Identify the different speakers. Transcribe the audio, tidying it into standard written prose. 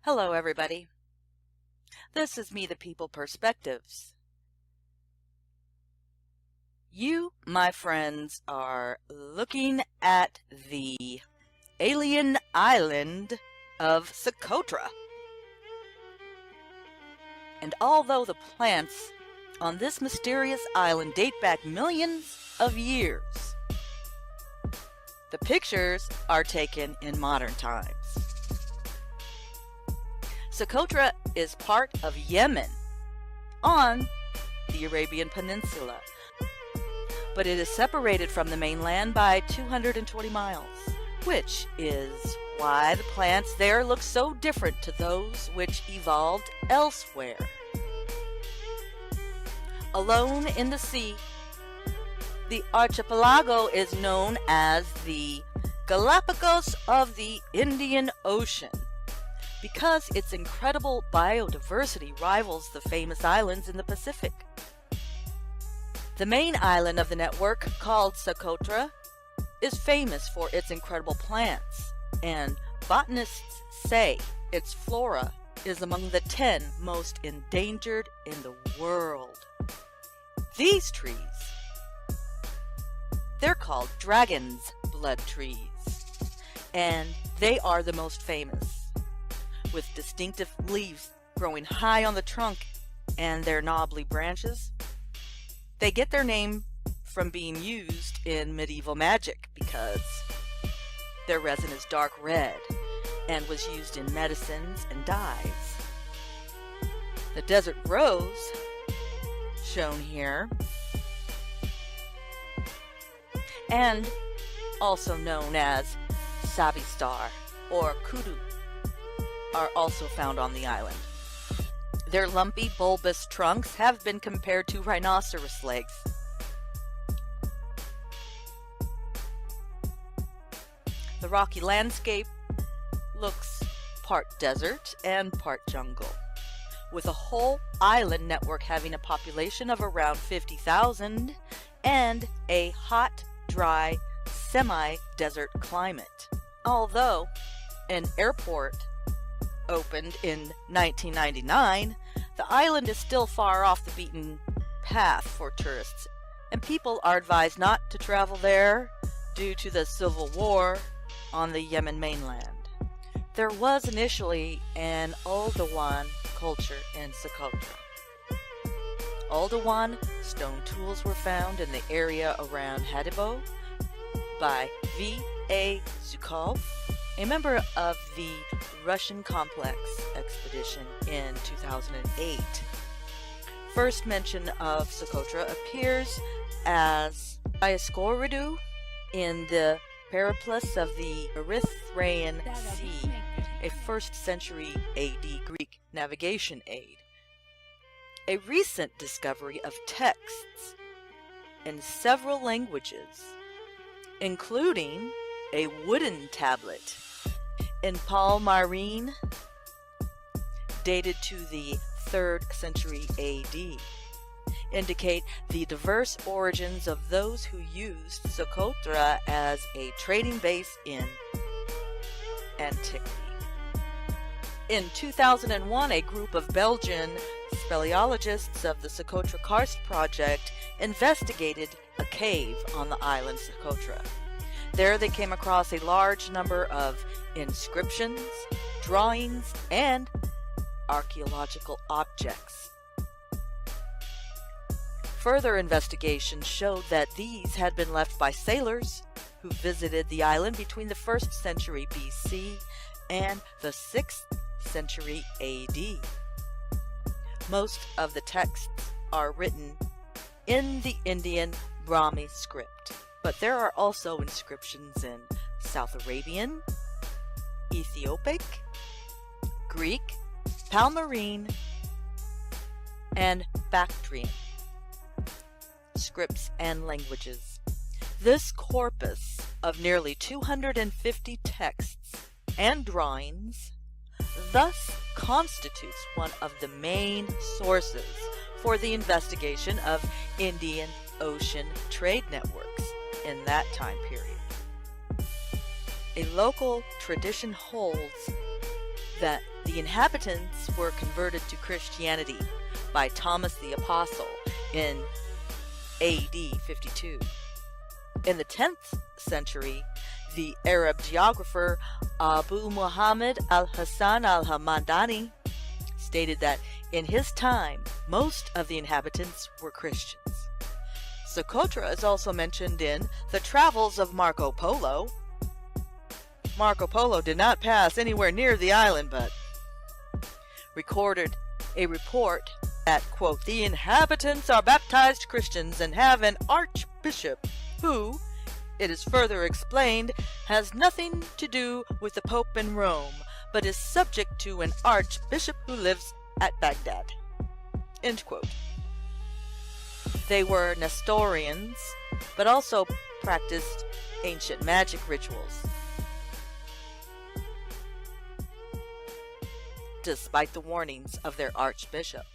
Speaker 1: Hello, everybody. This is Me the People Perspectives. You, my friends, are looking at the alien island of Socotra. And although the plants on this mysterious island date back millions of years, the pictures are taken in modern times. Socotra is part of Yemen on the Arabian Peninsula, but it is separated from the mainland by 220 miles, which is why the plants there look so different to those which evolved elsewhere. Alone in the sea, the archipelago is known as the Galapagos of the Indian Ocean, because its incredible biodiversity rivals the famous islands in the Pacific. The main island of the network, called Socotra, is famous for its incredible plants, and botanists say its flora is among the 10 most endangered in the world. These trees, they're called dragon's blood trees, and they are the most famous, with distinctive leaves growing high on the trunk and their knobbly branches. They get their name from being used in medieval magic because their resin is dark red and was used in medicines and dyes. The desert rose, shown here, and also known as Sabi Star or Kudu, are also found on the island. Their lumpy, bulbous trunks have been compared to rhinoceros legs. The rocky landscape looks part desert and part jungle, with a whole island network having a population of around 50,000 and a hot, dry, semi-desert climate. Although an airport opened in 1999, the island is still far off the beaten path for tourists, and people are advised not to travel there due to the civil war on the Yemen mainland. There was initially an Oldowan culture in Socotra. Oldowan stone tools were found in the area around Hadibo by V.A. Zhukov, a member of the Russian Complex expedition in 2008. First mention of Socotra appears as Dioscoridu in the Periplus of the Erythraean Sea, a 1st century AD Greek navigation aid. A recent discovery of texts in several languages, including a wooden tablet in Palmyrene, dated to the 3rd century AD, indicate the diverse origins of those who used Socotra as a trading base in antiquity. In 2001, a group of Belgian speleologists of the Socotra Karst project investigated a cave on the island Socotra. There they came across a large number of inscriptions, drawings, and archaeological objects. Further investigation showed that these had been left by sailors who visited the island between the 1st century BC and the 6th century AD. Most of the texts are written in the Indian Brahmi script, but there are also inscriptions in South Arabian, Ethiopic, Greek, Palmyrene, and Bactrian scripts and languages. This corpus of nearly 250 texts and drawings thus constitutes one of the main sources for the investigation of Indian Ocean trade networks in that time period. A local tradition holds that the inhabitants were converted to Christianity by Thomas the Apostle in AD 52. In the 10th century, the Arab geographer Abu Muhammad al-Hassan al-Hamadani stated that in his time, most of the inhabitants were Christians. Socotra is also mentioned in the Travels of Marco Polo. Marco Polo did not pass anywhere near the island, but recorded a report that, quote, the inhabitants are baptized Christians and have an archbishop who, it is further explained, has nothing to do with the Pope in Rome, but is subject to an archbishop who lives at Baghdad. End quote. They were Nestorians, but also practiced ancient magic rituals. Despite the warnings of their archbishop.